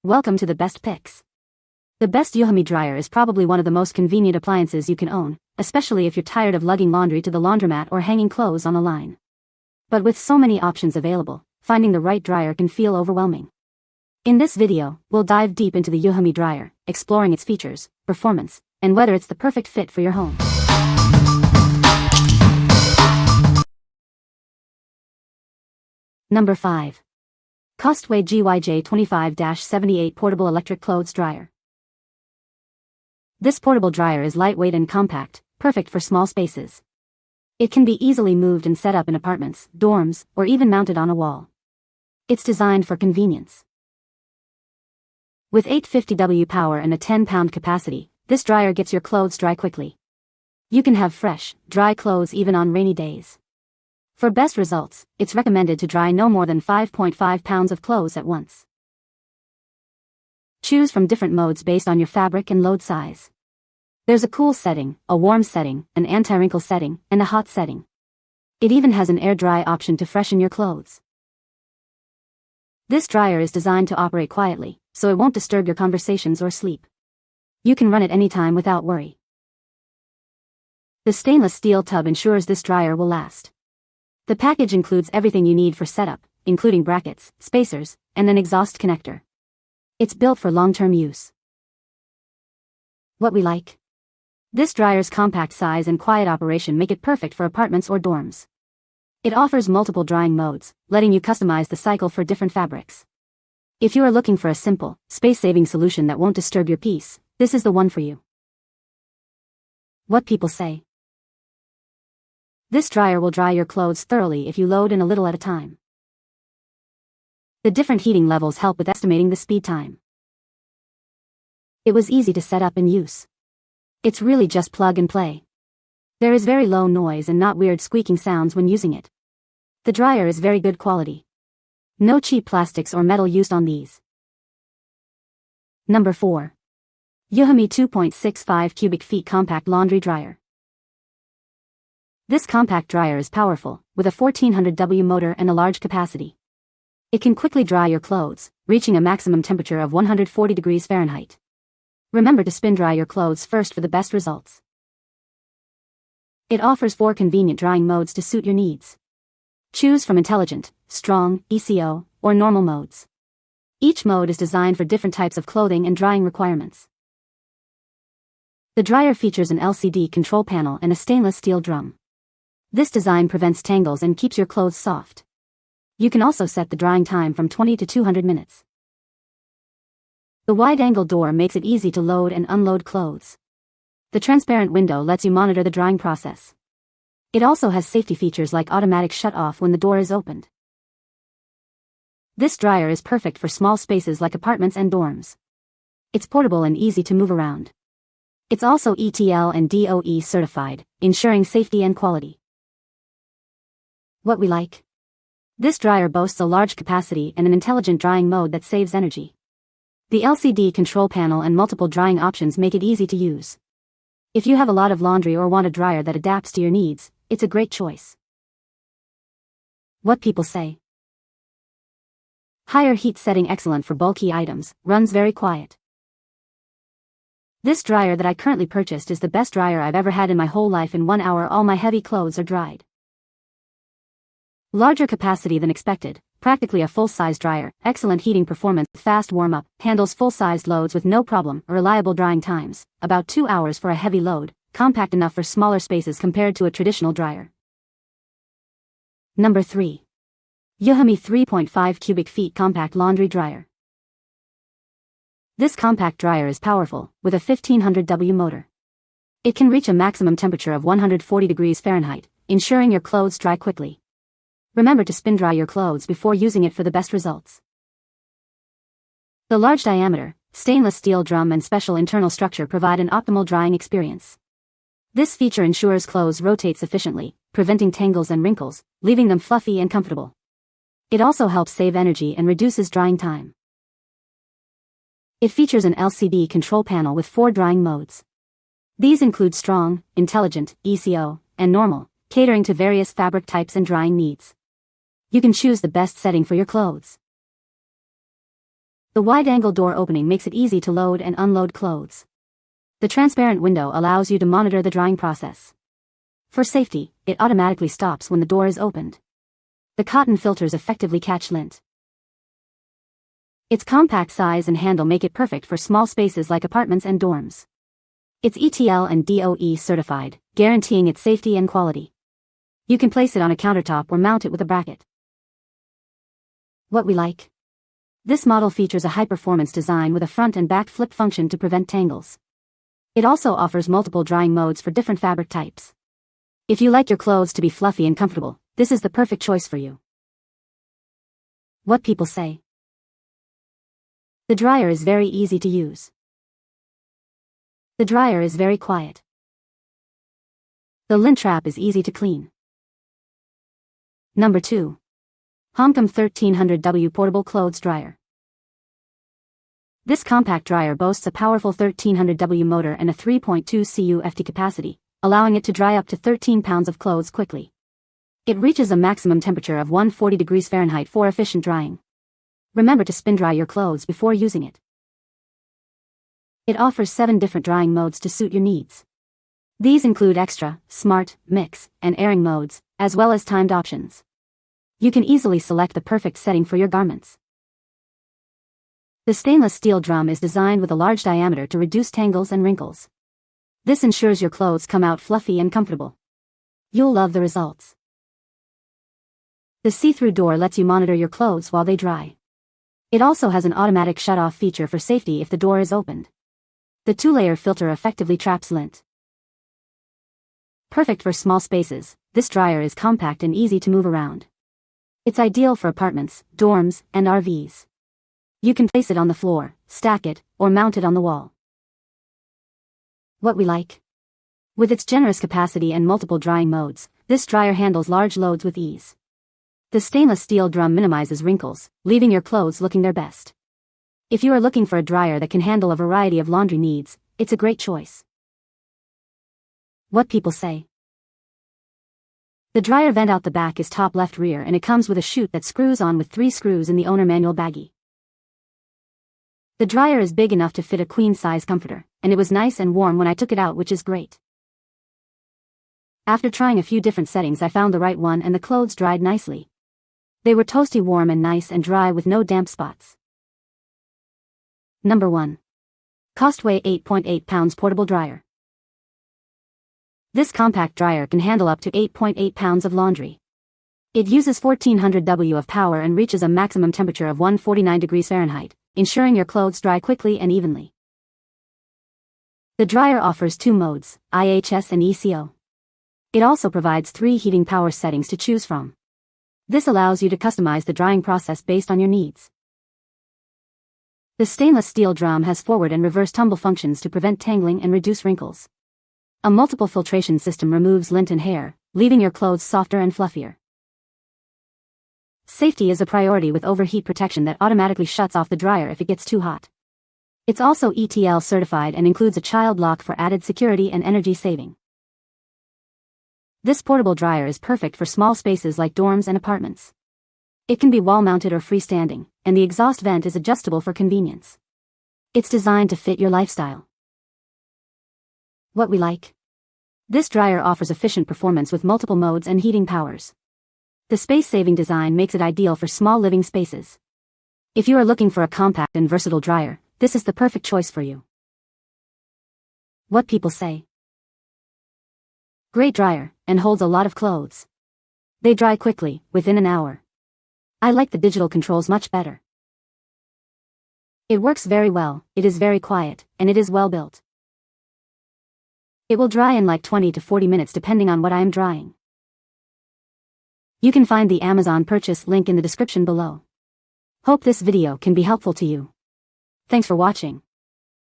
Welcome to the best picks. The best Euhomy dryer is probably one of the most convenient appliances you can own, especially if you're tired of lugging laundry to the laundromat or hanging clothes on a line. But with so many options available, finding the right dryer can feel overwhelming. In this video, we'll dive deep into the Euhomy dryer, exploring its features, performance, and whether it's the perfect fit for your home. Number 5. COSTWAY GYJ25-78 Portable Electric Clothes Dryer. This portable dryer is lightweight and compact, perfect for small spaces. It can be easily moved and set up in apartments, dorms, or even mounted on a wall. It's designed for convenience. With 850W power and a 10-pound capacity, this dryer gets your clothes dry quickly. You can have fresh, dry clothes even on rainy days. For best results, it's recommended to dry no more than 5.5 pounds of clothes at once. Choose from different modes based on your fabric and load size. There's a cool setting, a warm setting, an anti-wrinkle setting, and a hot setting. It even has an air dry option to freshen your clothes. This dryer is designed to operate quietly, so it won't disturb your conversations or sleep. You can run it anytime without worry. The stainless steel tub ensures this dryer will last. The package includes everything you need for setup, including brackets, spacers, and an exhaust connector. It's built for long-term use. What we like? This dryer's compact size and quiet operation make it perfect for apartments or dorms. It offers multiple drying modes, letting you customize the cycle for different fabrics. If you are looking for a simple, space-saving solution that won't disturb your peace, this is the one for you. What people say. This dryer will dry your clothes thoroughly if you load in a little at a time. The different heating levels help with estimating the speed time. It was easy to set up and use. It's really just plug and play. There is very low noise and not weird squeaking sounds when using it. The dryer is very good quality. No cheap plastics or metal used on these. Number 4. Euhomy 2.65 cubic feet compact laundry dryer. This compact dryer is powerful, with a 1400W motor and a large capacity. It can quickly dry your clothes, reaching a maximum temperature of 140 degrees Fahrenheit. Remember to spin dry your clothes first for the best results. It offers 4 convenient drying modes to suit your needs. Choose from intelligent, strong, ECO, or normal modes. Each mode is designed for different types of clothing and drying requirements. The dryer features an LCD control panel and a stainless steel drum. This design prevents tangles and keeps your clothes soft. You can also set the drying time from 20 to 200 minutes. The wide-angle door makes it easy to load and unload clothes. The transparent window lets you monitor the drying process. It also has safety features like automatic shut-off when the door is opened. This dryer is perfect for small spaces like apartments and dorms. It's portable and easy to move around. It's also ETL and DOE certified, ensuring safety and quality. What we like? This dryer boasts a large capacity and an intelligent drying mode that saves energy. The LCD control panel and multiple drying options make it easy to use. If you have a lot of laundry or want a dryer that adapts to your needs, it's a great choice. What people say. Higher heat setting excellent for bulky items, runs very quiet. This dryer that I currently purchased is the best dryer I've ever had in my whole life. In 1 hour all my heavy clothes are dried. Larger capacity than expected, practically a full-size dryer, excellent heating performance, fast warm-up, handles full-sized loads with no problem, reliable drying times, about 2 hours for a heavy load, compact enough for smaller spaces compared to a traditional dryer. Number 3. Euhomy 3.5 cubic feet compact laundry dryer. This compact dryer is powerful, with a 1500W motor. It can reach a maximum temperature of 140 degrees Fahrenheit, ensuring your clothes dry quickly. Remember to spin dry your clothes before using it for the best results. The large diameter, stainless steel drum and special internal structure provide an optimal drying experience. This feature ensures clothes rotate sufficiently, preventing tangles and wrinkles, leaving them fluffy and comfortable. It also helps save energy and reduces drying time. It features an LCD control panel with 4 drying modes. These include strong, intelligent, ECO, and normal, catering to various fabric types and drying needs. You can choose the best setting for your clothes. The wide-angle door opening makes it easy to load and unload clothes. The transparent window allows you to monitor the drying process. For safety, it automatically stops when the door is opened. The cotton filters effectively catch lint. Its compact size and handle make it perfect for small spaces like apartments and dorms. It's ETL and DOE certified, guaranteeing its safety and quality. You can place it on a countertop or mount it with a bracket. What we like. This model features a high-performance design with a front and back flip function to prevent tangles. It also offers multiple drying modes for different fabric types. If you like your clothes to be fluffy and comfortable, this is the perfect choice for you. What people say. The dryer is very easy to use. The dryer is very quiet. The lint trap is easy to clean. Number 2. HOMCOM 1300W Portable Clothes Dryer. This compact dryer boasts a powerful 1300W motor and a 3.2 CUFT capacity, allowing it to dry up to 13 pounds of clothes quickly. It reaches a maximum temperature of 140 degrees Fahrenheit for efficient drying. Remember to spin dry your clothes before using it. It offers 7 different drying modes to suit your needs. These include extra, smart, mix, and airing modes, as well as timed options. You can easily select the perfect setting for your garments. The stainless steel drum is designed with a large diameter to reduce tangles and wrinkles. This ensures your clothes come out fluffy and comfortable. You'll love the results. The see-through door lets you monitor your clothes while they dry. It also has an automatic shut-off feature for safety if the door is opened. The 2-layer filter effectively traps lint. Perfect for small spaces, this dryer is compact and easy to move around. It's ideal for apartments, dorms, and RVs. You can place it on the floor, stack it, or mount it on the wall. What we like. With its generous capacity and multiple drying modes, this dryer handles large loads with ease. The stainless steel drum minimizes wrinkles, leaving your clothes looking their best. If you are looking for a dryer that can handle a variety of laundry needs, it's a great choice. What people say. The dryer vent out the back is top left rear and it comes with a chute that screws on with 3 screws in the owner manual baggie. The dryer is big enough to fit a queen-size comforter, and it was nice and warm when I took it out, which is great. After trying a few different settings, I found the right one and the clothes dried nicely. They were toasty warm and nice and dry with no damp spots. Number 1. COSTWAY 8.8 pounds Portable Dryer. This compact dryer can handle up to 8.8 pounds of laundry. It uses 1400 W of power and reaches a maximum temperature of 149 degrees Fahrenheit, ensuring your clothes dry quickly and evenly. The dryer offers 2 modes, IHS and ECO. It also provides 3 heating power settings to choose from. This allows you to customize the drying process based on your needs. The stainless steel drum has forward and reverse tumble functions to prevent tangling and reduce wrinkles. A multiple filtration system removes lint and hair, leaving your clothes softer and fluffier. Safety is a priority with overheat protection that automatically shuts off the dryer if it gets too hot. It's also ETL certified and includes a child lock for added security and energy saving. This portable dryer is perfect for small spaces like dorms and apartments. It can be wall-mounted or freestanding, and the exhaust vent is adjustable for convenience. It's designed to fit your lifestyle. What we like. This dryer offers efficient performance with multiple modes and heating powers. The space-saving design makes it ideal for small living spaces. If you are looking for a compact and versatile dryer, this is the perfect choice for you. What people say. Great dryer, and holds a lot of clothes. They dry quickly, within an hour. I like the digital controls much better. It works very well, it is very quiet, and it is well built. It will dry in like 20 to 40 minutes depending on what I am drying. You can find the Amazon purchase link in the description below. Hope this video can be helpful to you. Thanks for watching.